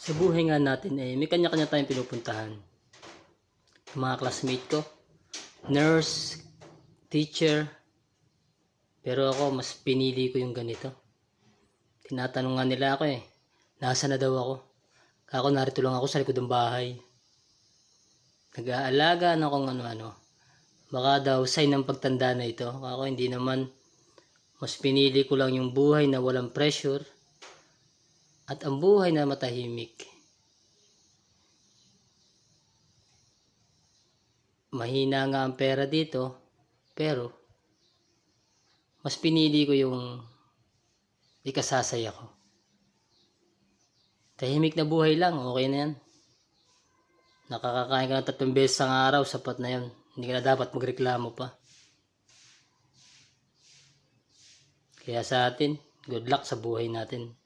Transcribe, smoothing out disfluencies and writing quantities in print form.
Sa buhay nga natin may kanya-kanya tayong pinupuntahan. Mga classmate ko, nurse, teacher, pero ako mas pinili ko yung ganito. Tinatanong nga nila ako nasa na daw ako? Kako narito lang ako sa likod ng bahay. Nag-aalaga na kung ano-ano. Baka daw sign ng pagtanda na ito. Kako hindi naman. Mas pinili ko lang yung buhay na walang pressure at ang buhay na matahimik. Mahina nga ang pera dito, pero mas pinili ko yung ikasasaya ko. Tahimik na buhay lang, okay na yan. Nakakakain ka ng 3 beses sa araw, sapat na yan. Hindi ka na dapat magreklamo pa. Kaya sa atin, good luck sa buhay natin.